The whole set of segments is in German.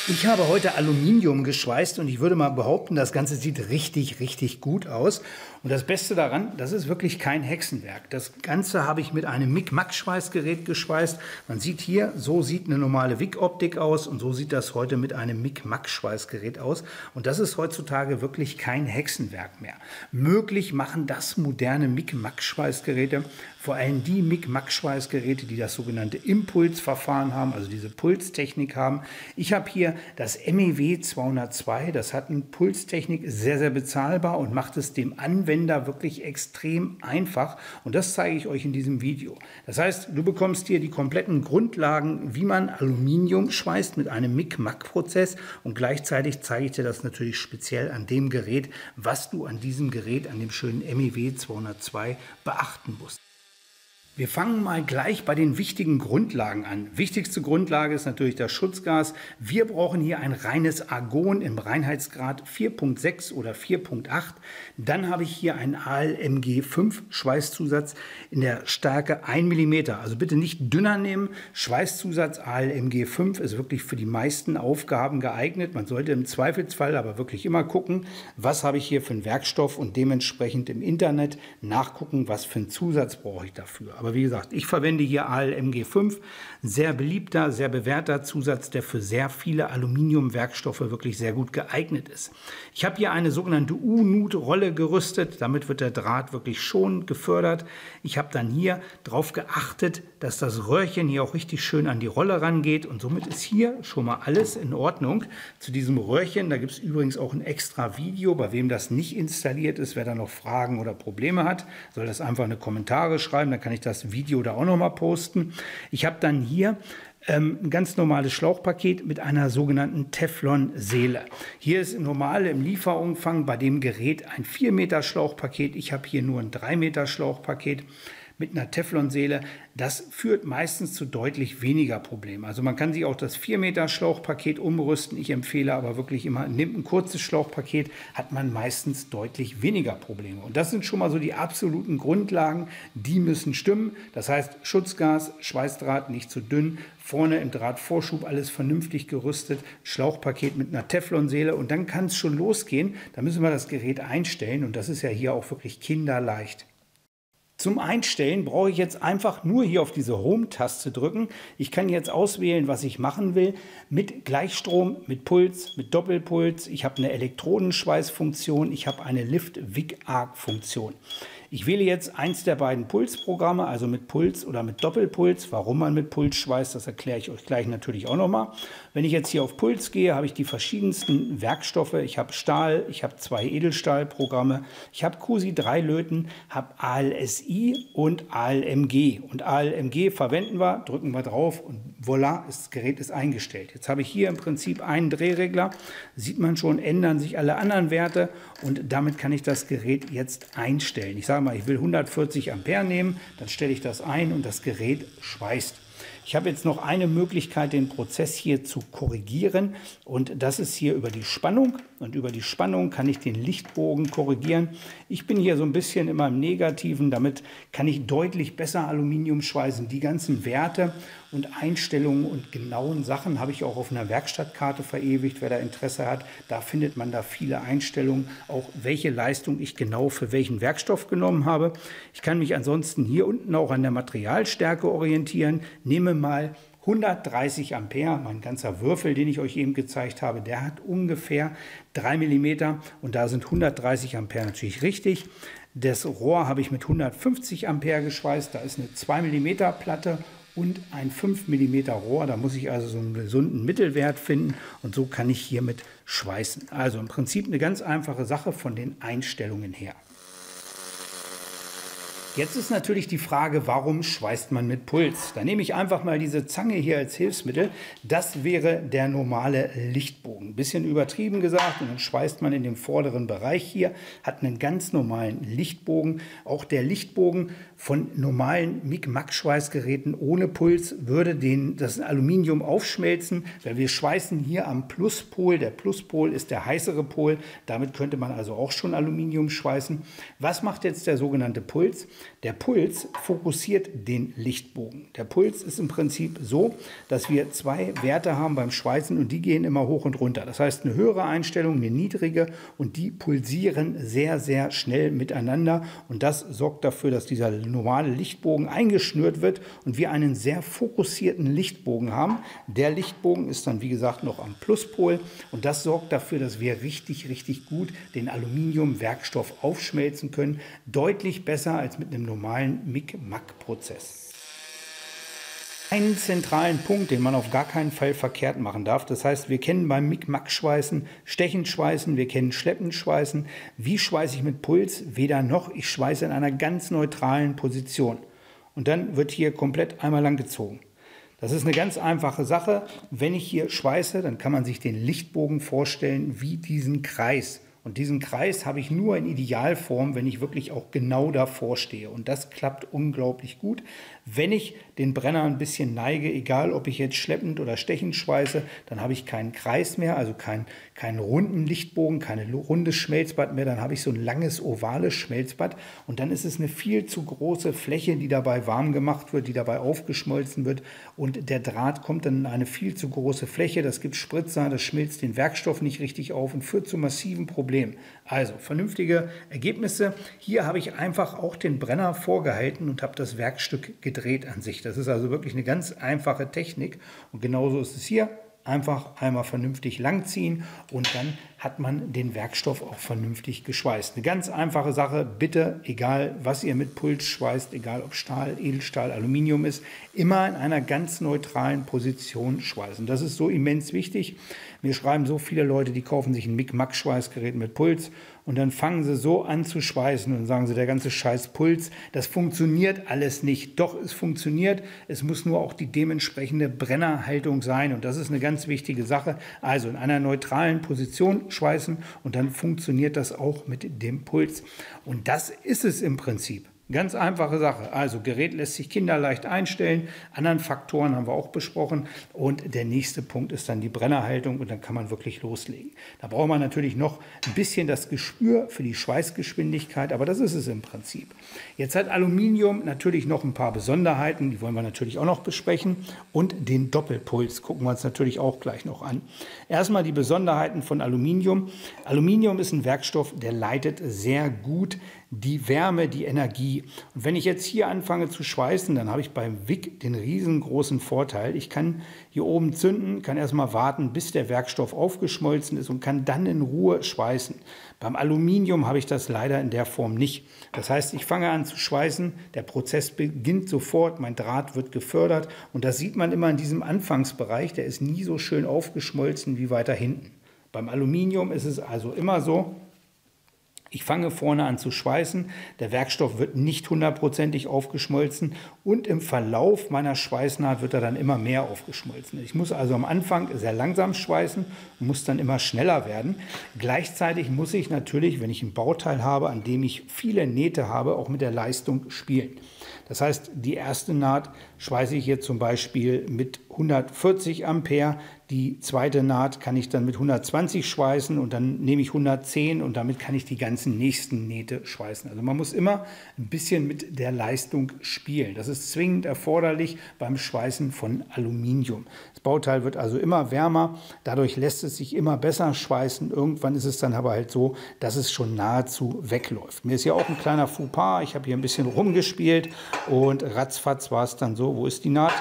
Ich habe heute Aluminium geschweißt und ich würde mal behaupten, das Ganze sieht richtig, richtig gut aus. Und das Beste daran, das ist wirklich kein Hexenwerk. Das Ganze habe ich mit einem Mic-Mac-Schweißgerät geschweißt. Man sieht hier, so sieht eine normale Wick-Optik aus und so sieht das heute mit einem Mic-Mac-Schweißgerät aus. Und das ist heutzutage wirklich kein Hexenwerk mehr. Möglich machen das moderne Mic-Mac-Schweißgeräte, vor allem die Mic-Mac-Schweißgeräte, die das sogenannte Impulsverfahren haben, also diese Pulstechnik haben. Ich habe hier das MEW 202, das hat eine Pulstechnik, sehr, sehr bezahlbar und macht es dem Anwender wirklich extrem einfach. Und das zeige ich euch in diesem Video. Das heißt, du bekommst hier die kompletten Grundlagen, wie man Aluminium schweißt mit einem Mic-Mac-Prozess und gleichzeitig zeige ich dir das natürlich speziell an dem Gerät, was du an diesem Gerät, an dem schönen MEW 202 beachten musst. Wir fangen mal gleich bei den wichtigen Grundlagen an. Wichtigste Grundlage ist natürlich das Schutzgas. Wir brauchen hier ein reines Argon im Reinheitsgrad 4.6 oder 4.8. Dann habe ich hier einen ALMG5 Schweißzusatz in der Stärke 1 mm. Also bitte nicht dünner nehmen. Schweißzusatz ALMG5 ist wirklich für die meisten Aufgaben geeignet. Man sollte im Zweifelsfall aber wirklich immer gucken, was habe ich hier für einen Werkstoff und dementsprechend im Internet nachgucken, was für einen Zusatz brauche ich dafür. Aber wie gesagt, ich verwende hier ALMG5, sehr beliebter, sehr bewährter Zusatz, der für sehr viele Aluminiumwerkstoffe wirklich sehr gut geeignet ist. Ich habe hier eine sogenannte U-Nut-Rolle gerüstet, damit wird der Draht wirklich schonend gefördert. Ich habe dann hier darauf geachtet, dass das Röhrchen hier auch richtig schön an die Rolle rangeht und somit ist hier schon mal alles in Ordnung. Zu diesem Röhrchen, da gibt es übrigens auch ein extra Video, bei wem das nicht installiert ist, wer da noch Fragen oder Probleme hat, soll das einfach in die Kommentare schreiben, dann kann ich das Video da auch noch mal posten. Ich habe dann hier ein ganz normales Schlauchpaket mit einer sogenannten Teflon-Seele. Hier ist normal im Lieferumfang bei dem Gerät ein 4 Meter Schlauchpaket. Ich habe hier nur ein 3 Meter Schlauchpaket mit einer Teflonseele. Das führt meistens zu deutlich weniger Problemen. Also man kann sich auch das 4 Meter Schlauchpaket umrüsten. Ich empfehle aber wirklich immer, nimmt ein kurzes Schlauchpaket, hat man meistens deutlich weniger Probleme. Und das sind schon mal so die absoluten Grundlagen, die müssen stimmen. Das heißt Schutzgas, Schweißdraht nicht zu dünn, vorne im Drahtvorschub alles vernünftig gerüstet, Schlauchpaket mit einer Teflonseele und dann kann es schon losgehen. Da müssen wir das Gerät einstellen und das ist ja hier auch wirklich kinderleicht. Zum Einstellen brauche ich jetzt einfach nur hier auf diese Home-Taste drücken. Ich kann jetzt auswählen, was ich machen will. Mit Gleichstrom, mit Puls, mit Doppelpuls. Ich habe eine Elektronenschweißfunktion. Ich habe eine Lift-Wick-Arc-Funktion. Ich wähle jetzt eins der beiden Pulsprogramme, also mit Puls oder mit Doppelpuls. Warum man mit Puls schweißt, das erkläre ich euch gleich natürlich auch nochmal. Wenn ich jetzt hier auf Puls gehe, habe ich die verschiedensten Werkstoffe. Ich habe Stahl, ich habe 2 Edelstahlprogramme, ich habe CUSI 3 Löten, habe ALSI und ALMG. Und ALMG verwenden wir, drücken wir drauf und voilà, das Gerät ist eingestellt. Jetzt habe ich hier im Prinzip einen Drehregler. Sieht man schon, ändern sich alle anderen Werte und damit kann ich das Gerät jetzt einstellen. Ich sage mal, ich will 140 Ampere nehmen, dann stelle ich das ein und das Gerät schweißt. Ich habe jetzt noch eine Möglichkeit, den Prozess hier zu korrigieren und das ist hier über die Spannung und über die Spannung kann ich den Lichtbogen korrigieren. Ich bin hier so ein bisschen immer im Negativen, damit kann ich deutlich besser Aluminium schweißen. Die ganzen Werte und Einstellungen und genauen Sachen habe ich auch auf einer Werkstattkarte verewigt, wer da Interesse hat. Da findet man da viele Einstellungen, auch welche Leistung ich genau für welchen Werkstoff genommen habe. Ich kann mich ansonsten hier unten auch an der Materialstärke orientieren. Nehme mal 130 Ampere, mein ganzer Würfel, den ich euch eben gezeigt habe, der hat ungefähr 3 mm und da sind 130 Ampere natürlich richtig. Das Rohr habe ich mit 150 Ampere geschweißt, da ist eine 2 mm Platte und ein 5 mm Rohr. Da muss ich also so einen gesunden Mittelwert finden und so kann ich hiermit schweißen. Also im Prinzip eine ganz einfache Sache von den Einstellungen her. Jetzt ist natürlich die Frage, warum schweißt man mit Puls? Da nehme ich einfach mal diese Zange hier als Hilfsmittel. Das wäre der normale Lichtbogen. Ein bisschen übertrieben gesagt und dann schweißt man in dem vorderen Bereich hier, hat einen ganz normalen Lichtbogen. Auch der Lichtbogen von normalen Mic-Mac-Schweißgeräten ohne Puls würde das Aluminium aufschmelzen, weil wir schweißen hier am Pluspol. Der Pluspol ist der heißere Pol. Damit könnte man also auch schon Aluminium schweißen. Was macht jetzt der sogenannte Puls? Der Puls fokussiert den Lichtbogen. Der Puls ist im Prinzip so, dass wir zwei Werte haben beim Schweißen und die gehen immer hoch und runter. Das heißt, eine höhere Einstellung, eine niedrige und die pulsieren sehr, sehr schnell miteinander. Und das sorgt dafür, dass dieser normale Lichtbogen eingeschnürt wird und wir einen sehr fokussierten Lichtbogen haben. Der Lichtbogen ist dann, wie gesagt, noch am Pluspol und das sorgt dafür, dass wir richtig, richtig gut den Aluminiumwerkstoff aufschmelzen können. Deutlich besser als mit einem normalen Mic-Mac-Prozess. Einen zentralen Punkt, den man auf gar keinen Fall verkehrt machen darf. Das heißt, wir kennen beim Mic-Mac-Schweißen Stechenschweißen, wir kennen Schleppenschweißen. Wie schweiße ich mit Puls? Weder noch. Ich schweiße in einer ganz neutralen Position. Und dann wird hier komplett einmal lang gezogen. Das ist eine ganz einfache Sache. Wenn ich hier schweiße, dann kann man sich den Lichtbogen vorstellen wie diesen Kreis. Und diesen Kreis habe ich nur in Idealform, wenn ich wirklich auch genau davor stehe. Und das klappt unglaublich gut. Wenn ich den Brenner ein bisschen neige, egal ob ich jetzt schleppend oder stechend schweiße, dann habe ich keinen Kreis mehr, also keinen runden Lichtbogen, keine rundes Schmelzbad mehr. Dann habe ich so ein langes, ovales Schmelzbad. Und dann ist es eine viel zu große Fläche, die dabei warm gemacht wird, die dabei aufgeschmolzen wird. Und der Draht kommt dann in eine viel zu große Fläche. Das gibt Spritzer, das schmilzt den Werkstoff nicht richtig auf und führt zu massiven Problemen. Also vernünftige Ergebnisse. Hier habe ich einfach auch den Brenner vorgehalten und habe das Werkstück gedreht an sich. Das ist also wirklich eine ganz einfache Technik und genauso ist es hier. Einfach einmal vernünftig langziehen und dann hat man den Werkstoff auch vernünftig geschweißt. Eine ganz einfache Sache, bitte, egal was ihr mit Puls schweißt, egal ob Stahl, Edelstahl, Aluminium ist, immer in einer ganz neutralen Position schweißen. Das ist so immens wichtig. Mir schreiben so viele Leute, die kaufen sich ein Mic-Mac-Schweißgerät mit Puls und dann fangen sie so an zu schweißen und sagen sie, der ganze Scheiß Puls, das funktioniert alles nicht. Doch, es funktioniert. Es muss nur auch die dementsprechende Brennerhaltung sein und das ist eine ganz wichtige Sache. Also in einer neutralen Position schweißen und dann funktioniert das auch mit dem Puls. Und das ist es im Prinzip. Ganz einfache Sache. Also Gerät lässt sich kinderleicht einstellen. Anderen Faktoren haben wir auch besprochen. Und der nächste Punkt ist dann die Brennerhaltung und dann kann man wirklich loslegen. Da braucht man natürlich noch ein bisschen das Gespür für die Schweißgeschwindigkeit, aber das ist es im Prinzip. Jetzt hat Aluminium natürlich noch ein paar Besonderheiten, die wollen wir natürlich auch noch besprechen. Und den Doppelpuls gucken wir uns natürlich auch gleich noch an. Erstmal die Besonderheiten von Aluminium. Aluminium ist ein Werkstoff, der leitet sehr gut die Wärme, die Energie. Und wenn ich jetzt hier anfange zu schweißen, dann habe ich beim Wick den riesengroßen Vorteil. Ich kann hier oben zünden, kann erstmal warten, bis der Werkstoff aufgeschmolzen ist und kann dann in Ruhe schweißen. Beim Aluminium habe ich das leider in der Form nicht. Das heißt, ich fange an zu schweißen, der Prozess beginnt sofort, mein Draht wird gefördert und das sieht man immer in diesem Anfangsbereich, der ist nie so schön aufgeschmolzen wie weiter hinten. Beim Aluminium ist es also immer so, ich fange vorne an zu schweißen, der Werkstoff wird nicht hundertprozentig aufgeschmolzen und im Verlauf meiner Schweißnaht wird er dann immer mehr aufgeschmolzen. Ich muss also am Anfang sehr langsam schweißen und muss dann immer schneller werden. Gleichzeitig muss ich natürlich, wenn ich ein Bauteil habe, an dem ich viele Nähte habe, auch mit der Leistung spielen. Das heißt, die erste Naht schweiße ich hier zum Beispiel mit 140 Ampere. Die zweite Naht kann ich dann mit 120 schweißen und dann nehme ich 110 und damit kann ich die ganzen nächsten Nähte schweißen. Also man muss immer ein bisschen mit der Leistung spielen. Das ist zwingend erforderlich beim Schweißen von Aluminium. Das Bauteil wird also immer wärmer, dadurch lässt es sich immer besser schweißen. Irgendwann ist es dann aber halt so, dass es schon nahezu wegläuft. Mir ist ja auch ein kleiner Fauxpas, ich habe hier ein bisschen rumgespielt und ratzfatz war es dann so, wo ist die Naht?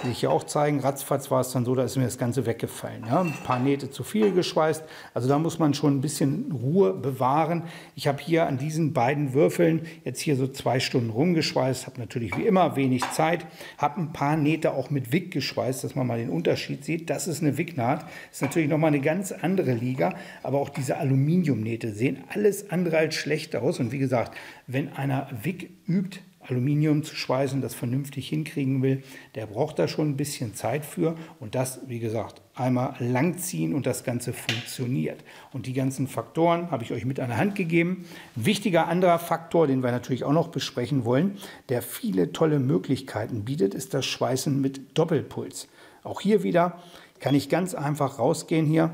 Will ich hier auch zeigen, ratzfatz war es dann so, da ist mir das Ganze weggefallen. Ja? Ein paar Nähte zu viel geschweißt, also da muss man schon ein bisschen Ruhe bewahren. Ich habe hier an diesen beiden Würfeln jetzt hier so 2 Stunden rumgeschweißt, habe natürlich wie immer wenig Zeit, habe ein paar Nähte auch mit Wick geschweißt, dass man mal den Unterschied sieht. Das ist eine Wick-Naht, ist natürlich nochmal eine ganz andere Liga, aber auch diese Aluminiumnähte sehen alles andere als schlecht aus. Und wie gesagt, wenn einer Wick übt, Aluminium zu schweißen, das vernünftig hinkriegen will, der braucht da schon ein bisschen Zeit für und das, wie gesagt, einmal langziehen und das Ganze funktioniert. Und die ganzen Faktoren habe ich euch mit an der Hand gegeben. Wichtiger anderer Faktor, den wir natürlich auch noch besprechen wollen, der viele tolle Möglichkeiten bietet, ist das Schweißen mit Doppelpuls. Auch hier wieder kann ich ganz einfach rausgehen hier,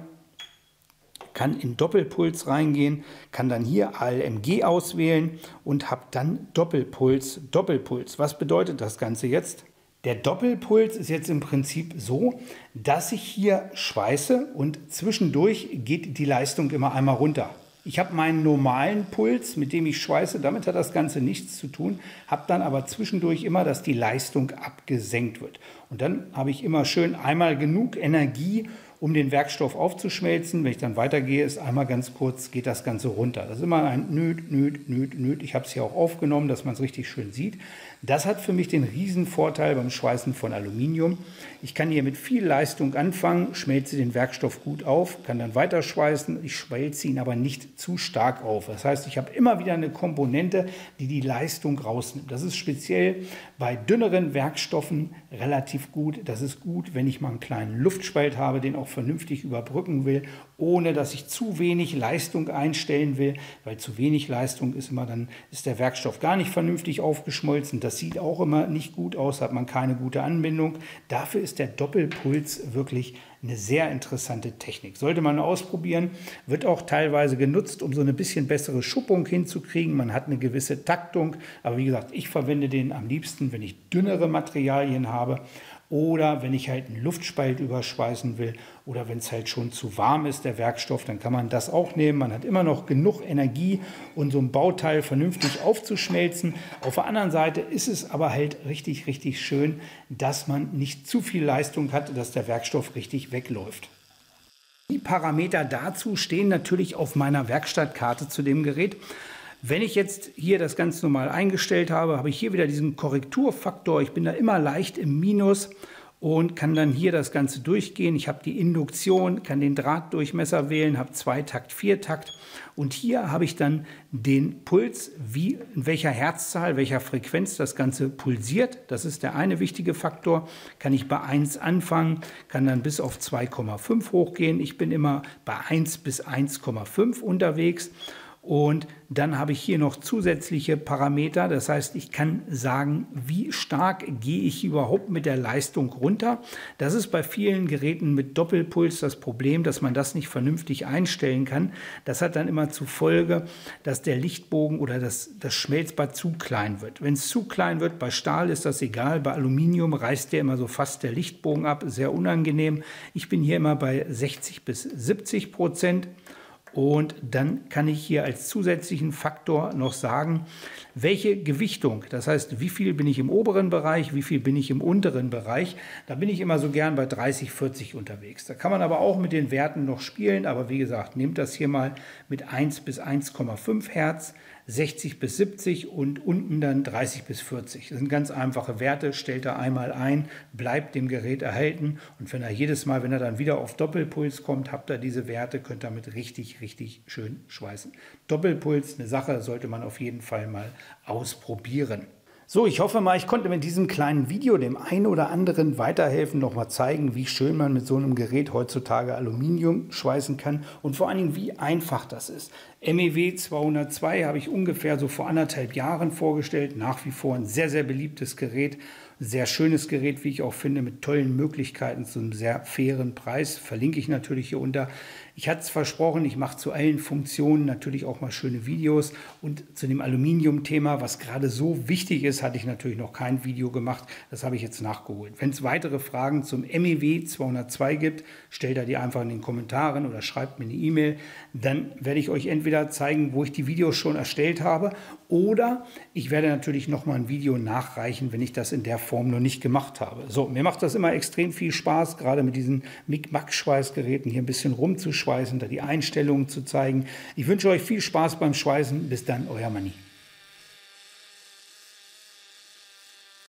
kann in Doppelpuls reingehen, kann dann hier ALMG auswählen und habe dann Doppelpuls, Doppelpuls. Was bedeutet das Ganze jetzt? Der Doppelpuls ist jetzt im Prinzip so, dass ich hier schweiße und zwischendurch geht die Leistung immer einmal runter. Ich habe meinen normalen Puls, mit dem ich schweiße, damit hat das Ganze nichts zu tun, habe dann aber zwischendurch immer, dass die Leistung abgesenkt wird. Und dann habe ich immer schön einmal genug Energie, um den Werkstoff aufzuschmelzen. Wenn ich dann weitergehe, ist einmal ganz kurz, geht das Ganze runter. Das ist immer ein Nöt, Nöt, Nöt, Nöt. Ich habe es hier auch aufgenommen, dass man es richtig schön sieht. Das hat für mich den riesen Vorteil beim Schweißen von Aluminium. Ich kann hier mit viel Leistung anfangen, schmelze den Werkstoff gut auf, kann dann weiter schweißen. Ich schmelze ihn aber nicht zu stark auf. Das heißt, ich habe immer wieder eine Komponente, die die Leistung rausnimmt. Das ist speziell bei dünneren Werkstoffen relativ gut. Das ist gut, wenn ich mal einen kleinen Luftspalt habe, den auch vernünftig überbrücken will, ohne dass ich zu wenig Leistung einstellen will, weil zu wenig Leistung ist immer, dann ist der Werkstoff gar nicht vernünftig aufgeschmolzen. Das sieht auch immer nicht gut aus, hat man keine gute Anbindung. Dafür ist der Doppelpuls wirklich eine sehr interessante Technik. Sollte man ausprobieren, wird auch teilweise genutzt, um so eine bisschen bessere Schuppung hinzukriegen. Man hat eine gewisse Taktung, aber wie gesagt, ich verwende den am liebsten, wenn ich dünnere Materialien habe oder wenn ich halt einen Luftspalt überschweißen will oder wenn es halt schon zu warm ist, der Werkstoff, dann kann man das auch nehmen. Man hat immer noch genug Energie, um so ein Bauteil vernünftig aufzuschmelzen. Auf der anderen Seite ist es aber halt richtig, richtig schön, dass man nicht zu viel Leistung hat, dass der Werkstoff richtig wegläuft. Die Parameter dazu stehen natürlich auf meiner Werkstattkarte zu dem Gerät. Wenn ich jetzt hier das ganz normal eingestellt habe, habe ich hier wieder diesen Korrekturfaktor. Ich bin da immer leicht im Minus und kann dann hier das Ganze durchgehen. Ich habe die Induktion, kann den Drahtdurchmesser wählen, habe Zweitakt, Viertakt und hier habe ich dann den Puls, in welcher Herzzahl, welcher Frequenz das Ganze pulsiert. Das ist der eine wichtige Faktor. Kann ich bei 1 anfangen, kann dann bis auf 2,5 hochgehen. Ich bin immer bei 1 bis 1,5 unterwegs. Und dann habe ich hier noch zusätzliche Parameter. Das heißt, ich kann sagen, wie stark gehe ich überhaupt mit der Leistung runter. Das ist bei vielen Geräten mit Doppelpuls das Problem, dass man das nicht vernünftig einstellen kann. Das hat dann immer zur Folge, dass der Lichtbogen oder das Schmelzbad zu klein wird. Wenn es zu klein wird, bei Stahl ist das egal. Bei Aluminium reißt der immer so fast der Lichtbogen ab. Sehr unangenehm. Ich bin hier immer bei 60 bis 70%. Und dann kann ich hier als zusätzlichen Faktor noch sagen, welche Gewichtung, das heißt, wie viel bin ich im oberen Bereich, wie viel bin ich im unteren Bereich. Da bin ich immer so gern bei 30, 40 unterwegs. Da kann man aber auch mit den Werten noch spielen, aber wie gesagt, nehmt das hier mal mit 1 bis 1,5 Hertz, 60 bis 70 und unten dann 30 bis 40. Das sind ganz einfache Werte, stellt er einmal ein, bleibt dem Gerät erhalten und wenn er jedes Mal, wenn er dann wieder auf Doppelpuls kommt, habt ihr diese Werte, könnt ihr damit richtig, richtig schön schweißen. Doppelpuls, eine Sache, sollte man auf jeden Fall mal ausprobieren. So, ich hoffe mal, ich konnte mit diesem kleinen Video dem einen oder anderen weiterhelfen, nochmal zeigen, wie schön man mit so einem Gerät heutzutage Aluminium schweißen kann und vor allen Dingen, wie einfach das ist. MEW 202 habe ich ungefähr so vor 1,5 Jahren vorgestellt, nach wie vor ein sehr, sehr beliebtes Gerät. Sehr schönes Gerät, wie ich auch finde, mit tollen Möglichkeiten zu einem sehr fairen Preis. Verlinke ich natürlich hier unter. Ich hatte es versprochen, ich mache zu allen Funktionen natürlich auch mal schöne Videos. Und zu dem Aluminium-Thema, was gerade so wichtig ist, hatte ich natürlich noch kein Video gemacht. Das habe ich jetzt nachgeholt. Wenn es weitere Fragen zum MEW 202 gibt, stellt ihr die einfach in den Kommentaren oder schreibt mir eine E-Mail. Dann werde ich euch entweder zeigen, wo ich die Videos schon erstellt habe, oder ich werde natürlich noch mal ein Video nachreichen, wenn ich das in der Form noch nicht gemacht habe. So, mir macht das immer extrem viel Spaß, gerade mit diesen Mic-Mac-Schweißgeräten hier ein bisschen rumzuschweißen, da die Einstellungen zu zeigen. Ich wünsche euch viel Spaß beim Schweißen. Bis dann, euer Manni.